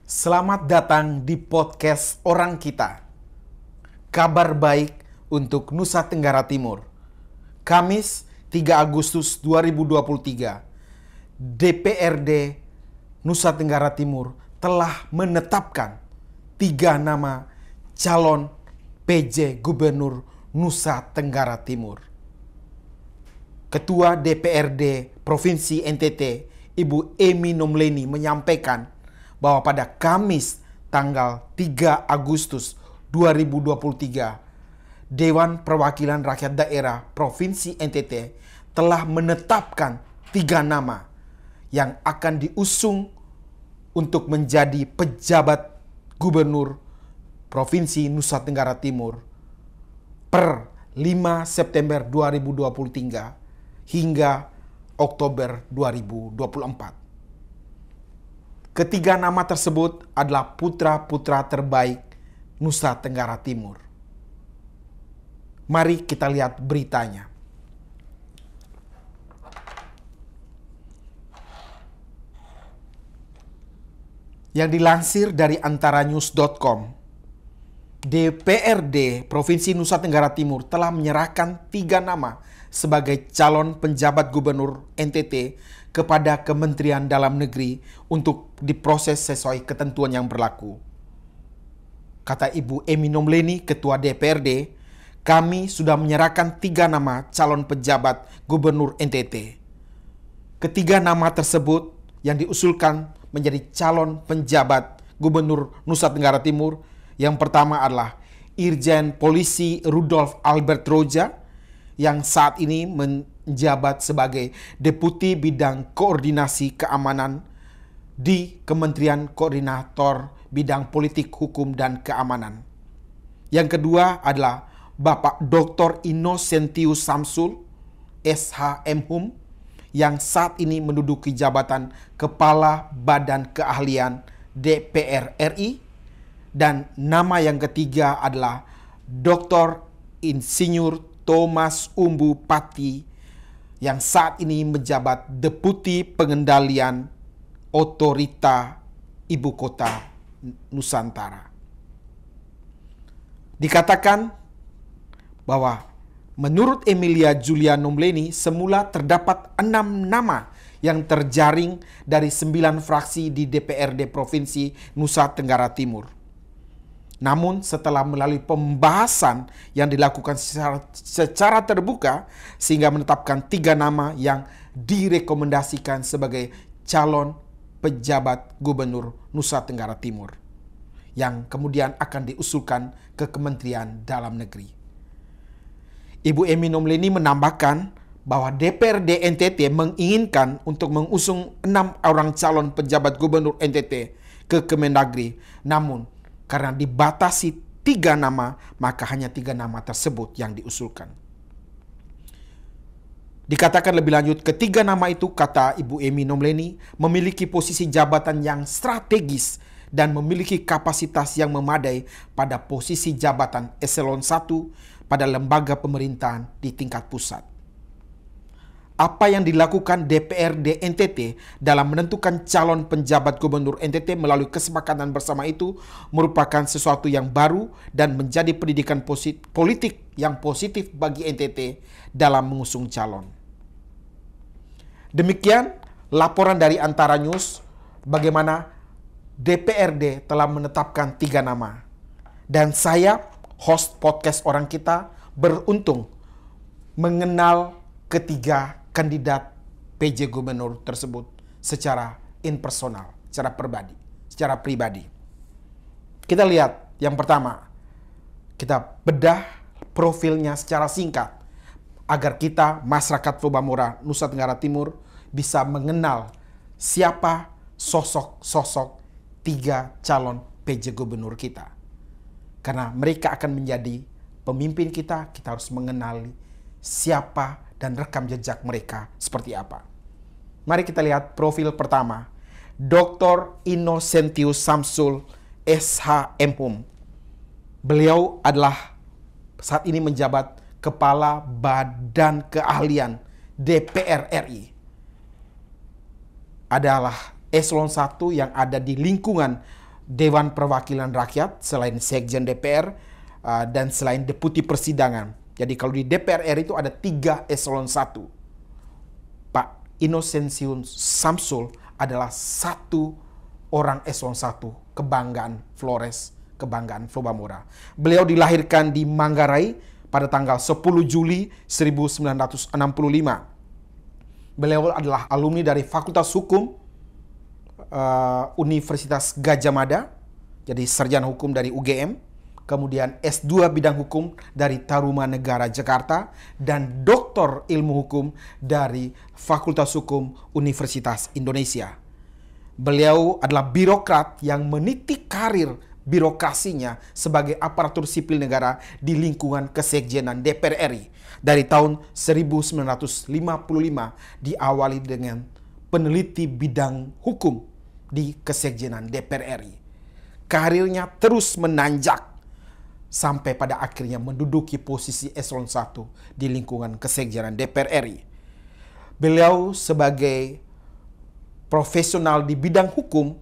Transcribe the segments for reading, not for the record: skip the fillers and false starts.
Selamat datang di podcast Orang Kita. Kabar baik untuk Nusa Tenggara Timur. Kamis 3 Agustus 2023. DPRD Nusa Tenggara Timur telah menetapkan 3 nama calon PJ Gubernur Nusa Tenggara Timur. Ketua DPRD Provinsi NTT, Ibu Emy Nomleni menyampaikan bahwa pada Kamis tanggal 3 Agustus 2023, Dewan Perwakilan Rakyat Daerah Provinsi NTT telah menetapkan 3 nama yang akan diusung untuk menjadi pejabat Gubernur Provinsi Nusa Tenggara Timur per 5 September 2023 hingga Oktober 2024. Ketiga nama tersebut adalah putra-putra terbaik Nusa Tenggara Timur. Mari kita lihat beritanya. Yang dilansir dari antaranews.com, DPRD Provinsi Nusa Tenggara Timur telah menyerahkan 3 nama sebagai calon penjabat gubernur NTT kepada Kementerian Dalam Negeri untuk diproses sesuai ketentuan yang berlaku. Kata Ibu Emy Nomleni, Ketua DPRD, kami sudah menyerahkan 3 nama calon pejabat gubernur NTT. Ketiga nama tersebut yang diusulkan menjadi calon penjabat gubernur Nusa Tenggara Timur. Yang pertama adalah Irjen Polisi Rudolf Albert Roja yang saat ini menjabat sebagai Deputi Bidang Koordinasi Keamanan di Kementerian Koordinator Bidang Politik, Hukum, dan Keamanan. Yang kedua adalah Bapak Dr. Innocentius Samsul, SH.M.Hum, yang saat ini menduduki jabatan Kepala Badan Keahlian DPR RI. Dan nama yang ketiga adalah Dr. Insinyur Thomas Umbu Pati yang saat ini menjabat Deputi Pengendalian Otorita Ibu Kota Nusantara. Dikatakan bahwa menurut Emilia Julia Nomleni semula terdapat 6 nama yang terjaring dari 9 fraksi di DPRD Provinsi Nusa Tenggara Timur. Namun setelah melalui pembahasan yang dilakukan secara terbuka sehingga menetapkan 3 nama yang direkomendasikan sebagai calon pejabat gubernur Nusa Tenggara Timur yang kemudian akan diusulkan ke Kementerian Dalam Negeri. Ibu Emy Nomleni menambahkan bahwa DPRD NTT menginginkan untuk mengusung 6 orang calon pejabat gubernur NTT ke Kemendagri. Namun karena dibatasi 3 nama, maka hanya 3 nama tersebut yang diusulkan. Dikatakan lebih lanjut, ketiga nama itu, kata Ibu Emy Nomleni, memiliki posisi jabatan yang strategis dan memiliki kapasitas yang memadai pada posisi jabatan eselon 1 pada lembaga pemerintahan di tingkat pusat. Apa yang dilakukan DPRD NTT dalam menentukan calon penjabat gubernur NTT melalui kesepakatan bersama itu merupakan sesuatu yang baru dan menjadi pendidikan politik yang positif bagi NTT dalam mengusung calon. Demikian laporan dari Antara News bagaimana DPRD telah menetapkan 3 nama. Dan saya, host podcast Orang Kita, beruntung mengenal ketiga kandidat PJ Gubernur tersebut secara impersonal, secara pribadi. Kita lihat yang pertama, kita bedah profilnya secara singkat agar kita masyarakat Lubamora Nusa Tenggara Timur bisa mengenal siapa sosok-sosok 3 calon PJ Gubernur kita. Karena mereka akan menjadi pemimpin kita harus mengenali siapa dan rekam jejak mereka seperti apa. Mari kita lihat profil pertama. Dr. Innocentius Samsul, SH.M.Hum. Beliau adalah saat ini menjabat Kepala Badan Keahlian DPR RI. Adalah eselon 1 yang ada di lingkungan Dewan Perwakilan Rakyat, selain Sekjen DPR, dan selain Deputi Persidangan. Jadi kalau di DPR RI itu ada 3 eselon 1. Pak Innocentius Samsul adalah satu orang eselon 1, kebanggaan Flores, kebanggaan Flobamora. Beliau dilahirkan di Manggarai pada tanggal 10 Juli 1965. Beliau adalah alumni dari Fakultas Hukum Universitas Gadjah Mada, jadi sarjana hukum dari UGM, kemudian S2 bidang hukum dari Tarumanegara Jakarta, dan doktor ilmu hukum dari Fakultas Hukum Universitas Indonesia. Beliau adalah birokrat yang meniti karir birokrasinya sebagai aparatur sipil negara di lingkungan kesekjenan DPR RI. Dari tahun 1955 diawali dengan peneliti bidang hukum di kesekjenan DPR RI. Karirnya terus menanjak sampai pada akhirnya menduduki posisi eselon 1 di lingkungan kesekjenan DPR RI. Beliau sebagai profesional di bidang hukum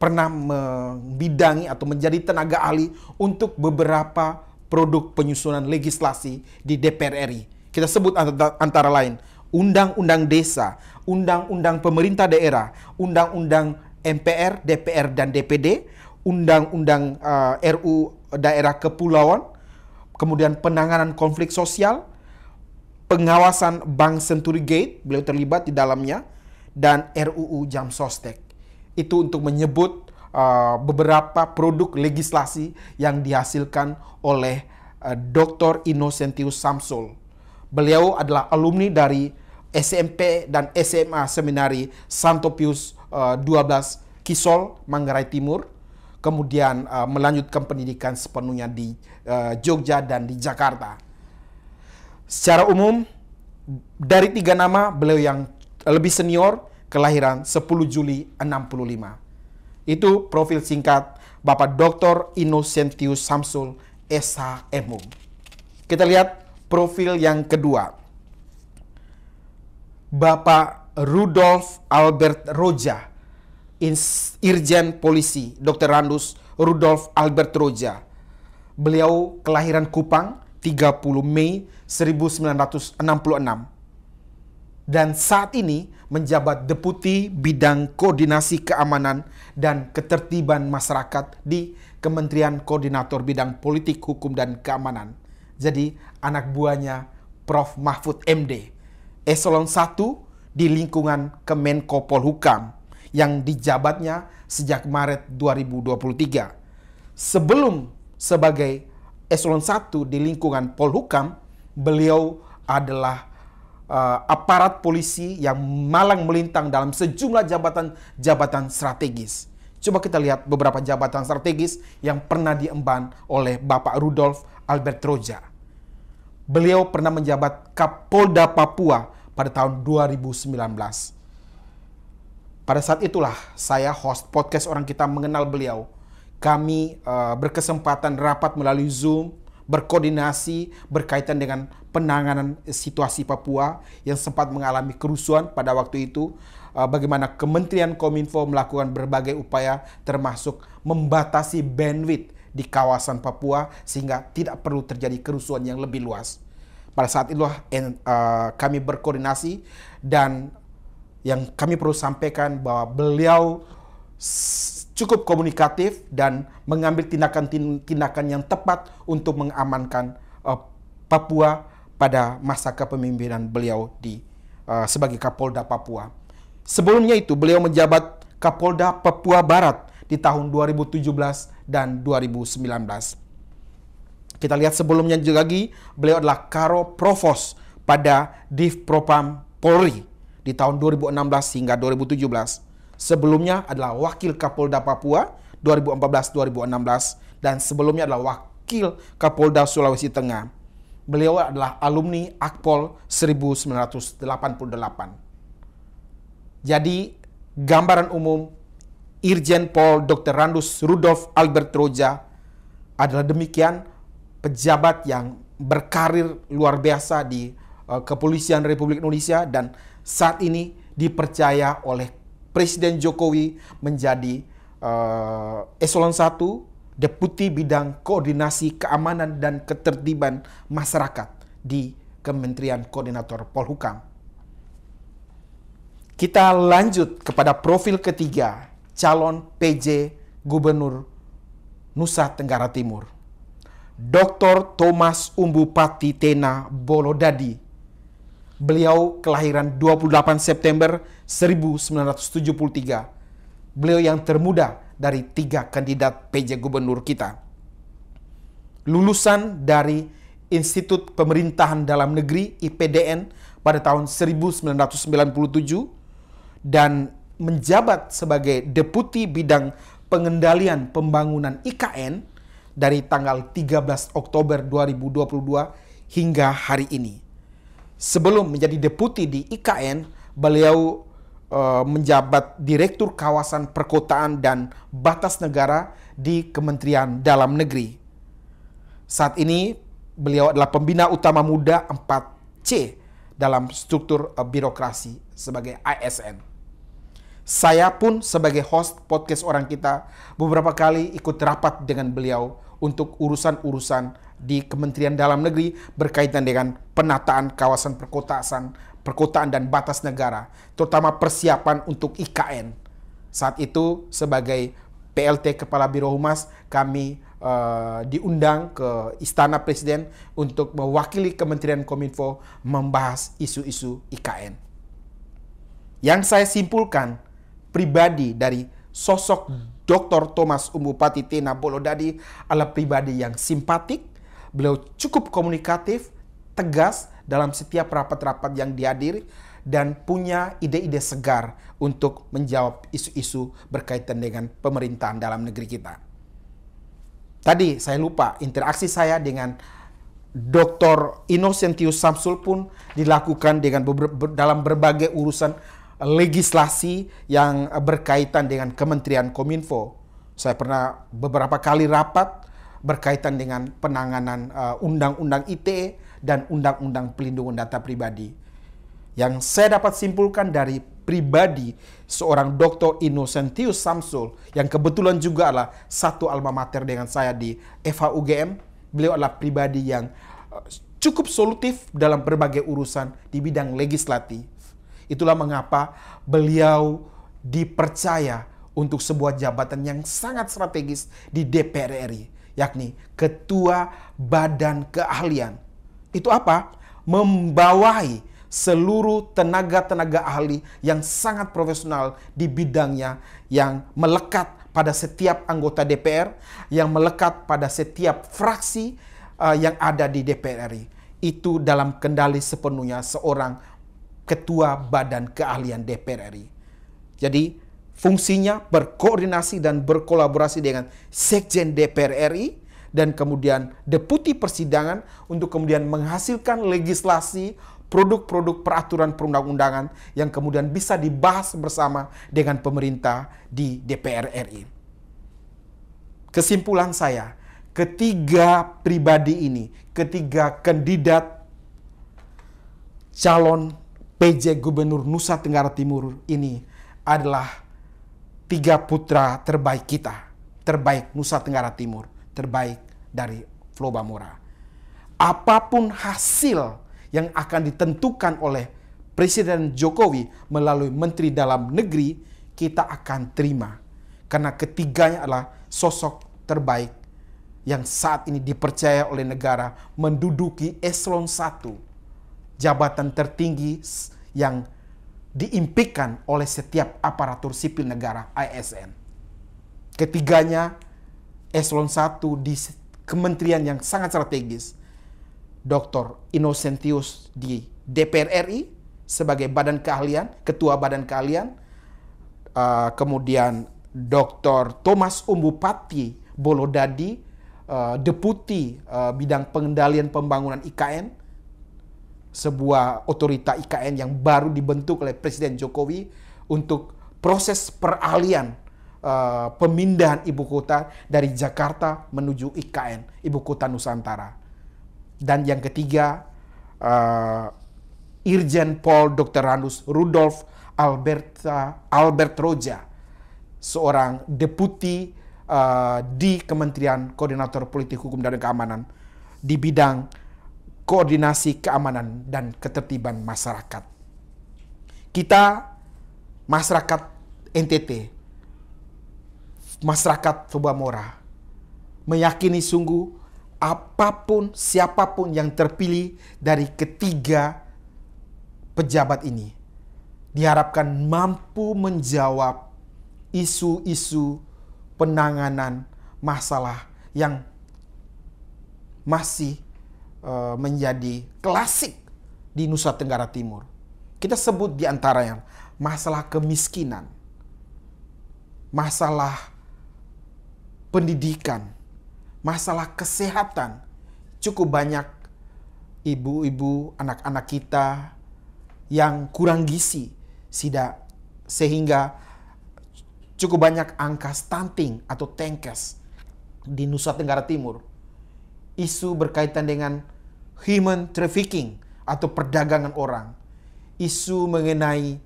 pernah membidangi atau menjadi tenaga ahli untuk beberapa produk penyusunan legislasi di DPR RI. Kita sebut antara lain Undang-Undang Desa, Undang-Undang Pemerintah Daerah, Undang-Undang MPR, DPR, dan DPD, Undang-Undang RU Daerah Kepulauan, kemudian penanganan konflik sosial, pengawasan Bank Senturi Gate, beliau terlibat di dalamnya, dan RUU Jam Sostek. Itu untuk menyebut beberapa produk legislasi yang dihasilkan oleh Dr. Innocentius Samsul. Beliau adalah alumni dari SMP dan SMA Seminari Santo Pius 12 Kisol, Manggarai Timur. Kemudian melanjutkan pendidikan sepenuhnya di Jogja dan di Jakarta. Secara umum, dari 3 nama, beliau yang lebih senior, kelahiran 10 Juli 65. Itu profil singkat Bapak Dr. Innocentius Samsul, SH.M. Kita lihat profil yang kedua. Bapak Rudolf Albert Roja, Irjen Polisi Dr. Randus Rudolf Albert Roja. Beliau kelahiran Kupang 30 Mei 1966. Dan saat ini menjabat Deputi Bidang Koordinasi Keamanan dan Ketertiban Masyarakat di Kementerian Koordinator Bidang Politik, Hukum, dan Keamanan. Jadi anak buahnya Prof. Mahfud MD. Eselon 1 di lingkungan Kemenko Polhukam yang dijabatnya sejak Maret 2023. Sebelum sebagai eselon 1 di lingkungan Polhukam, beliau adalah aparat polisi yang malang melintang dalam sejumlah jabatan strategis. Coba kita lihat beberapa jabatan strategis yang pernah diemban oleh Bapak Rudolf Albert Roja. Beliau pernah menjabat Kapolda Papua pada tahun 2019. Pada saat itulah saya, host podcast Orang Kita, mengenal beliau. Kami berkesempatan rapat melalui Zoom, berkoordinasi berkaitan dengan penanganan situasi Papua yang sempat mengalami kerusuhan pada waktu itu. Bagaimana Kementerian Kominfo melakukan berbagai upaya termasuk membatasi bandwidth di kawasan Papua sehingga tidak perlu terjadi kerusuhan yang lebih luas. Pada saat itulah kami berkoordinasi, dan yang kami perlu sampaikan bahwa beliau cukup komunikatif dan mengambil tindakan yang tepat untuk mengamankan Papua pada masa kepemimpinan beliau sebagai Kapolda Papua. Sebelumnya itu beliau menjabat Kapolda Papua Barat di tahun 2017 dan 2019. Kita lihat sebelumnya juga lagi, beliau adalah Karo Provos pada Div Propam Polri di tahun 2016 hingga 2017. Sebelumnya adalah Wakil Kapolda Papua 2014-2016 dan sebelumnya adalah Wakil Kapolda Sulawesi Tengah. Beliau adalah alumni Akpol 1988. Jadi gambaran umum Irjen Pol Dr. Randus Rudolf Albert Roja adalah demikian, pejabat yang berkarir luar biasa di Kepolisian Republik Indonesia dan saat ini dipercaya oleh Presiden Jokowi menjadi Eselon 1, Deputi Bidang Koordinasi Keamanan dan Ketertiban Masyarakat di Kementerian Koordinator Polhukam. Kita lanjut kepada profil ketiga, calon PJ Gubernur Nusa Tenggara Timur. Dr. Thomas Umbu Pati Tena Bolodadi. Beliau kelahiran 28 September 1973. Beliau yang termuda dari 3 kandidat PJ Gubernur kita. Lulusan dari Institut Pemerintahan Dalam Negeri IPDN pada tahun 1997 dan menjabat sebagai Deputi Bidang Pengendalian Pembangunan IKN dari tanggal 13 Oktober 2022 hingga hari ini. Sebelum menjadi deputi di IKN, beliau menjabat Direktur Kawasan Perkotaan dan Batas Negara di Kementerian Dalam Negeri. Saat ini beliau adalah pembina utama muda 4C dalam struktur birokrasi sebagai ASN. Saya pun sebagai host podcast Orang Kita beberapa kali ikut rapat dengan beliau untuk urusan-urusan di Kementerian Dalam Negeri berkaitan dengan penataan kawasan perkotaan dan batas negara, terutama persiapan untuk IKN. Saat itu sebagai PLT Kepala Biro Humas, kami diundang ke Istana Presiden untuk mewakili Kementerian Kominfo membahas isu-isu IKN. Yang saya simpulkan pribadi dari sosok Dr. Thomas Umbu Pati Tena Bolodadi adalah pribadi yang simpatik. Beliau cukup komunikatif, tegas dalam setiap rapat-rapat yang dihadiri, dan punya ide-ide segar untuk menjawab isu-isu berkaitan dengan pemerintahan dalam negeri kita. Tadi saya lupa, interaksi saya dengan Dr. Innocentius Samsul pun dilakukan dengan dalam berbagai urusan legislasi yang berkaitan dengan Kementerian Kominfo. Saya pernah beberapa kali rapat berkaitan dengan penanganan Undang-Undang ITE dan Undang-Undang Pelindungan Data Pribadi. Yang saya dapat simpulkan dari pribadi seorang Dr. Innocentius Samsul, yang kebetulan juga adalah satu alma mater dengan saya di FHUGM, beliau adalah pribadi yang cukup solutif dalam berbagai urusan di bidang legislatif. Itulah mengapa beliau dipercaya untuk sebuah jabatan yang sangat strategis di DPR RI, yakni Ketua Badan Keahlian. Itu apa? Membawahi seluruh tenaga-tenaga ahli yang sangat profesional di bidangnya, yang melekat pada setiap anggota DPR, yang melekat pada setiap fraksi yang ada di DPR RI. Itu dalam kendali sepenuhnya seorang Ketua Badan Keahlian DPR RI. Jadi fungsinya berkoordinasi dan berkolaborasi dengan Sekjen DPR RI dan kemudian Deputi Persidangan untuk kemudian menghasilkan legislasi, produk-produk peraturan perundang-undangan yang kemudian bisa dibahas bersama dengan pemerintah di DPR RI. Kesimpulan saya, ketiga pribadi ini, ketiga kandidat calon PJ Gubernur Nusa Tenggara Timur ini adalah 3 putra terbaik kita, terbaik Nusa Tenggara Timur, terbaik dari Flow Bamora. Apapun hasil yang akan ditentukan oleh Presiden Jokowi melalui Menteri Dalam Negeri, kita akan terima. Karena ketiganya adalah sosok terbaik yang saat ini dipercaya oleh negara menduduki eselon 1. Jabatan tertinggi yang diimpikan oleh setiap aparatur sipil negara ASN. Ketiganya eselon 1 di kementerian yang sangat strategis. Dr. Innocentius di DPR RI sebagai badan keahlian, ketua badan keahlian. Kemudian Dr. Thomas Umbu Pati Bolodadi, deputi bidang pengendalian pembangunan IKN, sebuah otorita IKN yang baru dibentuk oleh Presiden Jokowi untuk proses peralihan pemindahan ibu kota dari Jakarta menuju IKN, ibu kota Nusantara. Dan yang ketiga, Irjen Pol Dr. Randus Rudolf Albert Roja, seorang deputi di Kementerian Koordinator Politik Hukum dan Keamanan di bidang koordinasi keamanan dan ketertiban masyarakat. Kita masyarakat NTT, masyarakat Flubamora meyakini sungguh apapun siapapun yang terpilih dari ketiga pejabat ini diharapkan mampu menjawab isu-isu penanganan masalah yang masih menjadi klasik di Nusa Tenggara Timur. Kita sebut di antaranya masalah kemiskinan, masalah pendidikan, masalah kesehatan. Cukup banyak ibu-ibu, anak-anak kita yang kurang gizi, sehingga cukup banyak angka stunting atau tenkes di Nusa Tenggara Timur. Isu berkaitan dengan human trafficking atau perdagangan orang. Isu mengenai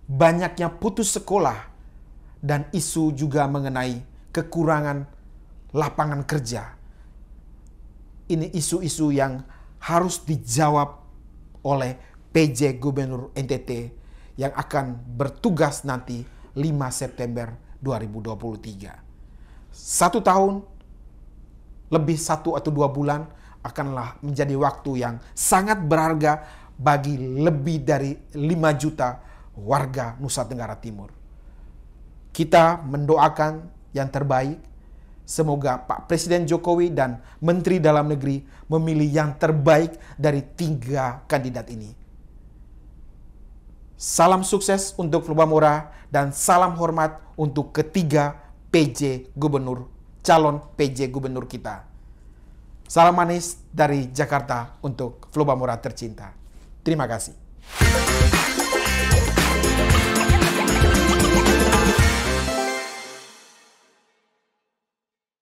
banyaknya putus sekolah. Dan isu juga mengenai kekurangan lapangan kerja. Ini isu-isu yang harus dijawab oleh PJ Gubernur NTT yang akan bertugas nanti 5 September 2023. 1 tahun, lebih 1 atau 2 bulan akanlah menjadi waktu yang sangat berharga bagi lebih dari 5 juta warga Nusa Tenggara Timur. Kita mendoakan yang terbaik. Semoga Pak Presiden Jokowi dan Menteri Dalam Negeri memilih yang terbaik dari 3 kandidat ini. Salam sukses untuk Flubamora dan salam hormat untuk ketiga PJ Gubernur, calon PJ Gubernur kita. Salam manis dari Jakarta untuk Flubamora tercinta. Terima kasih.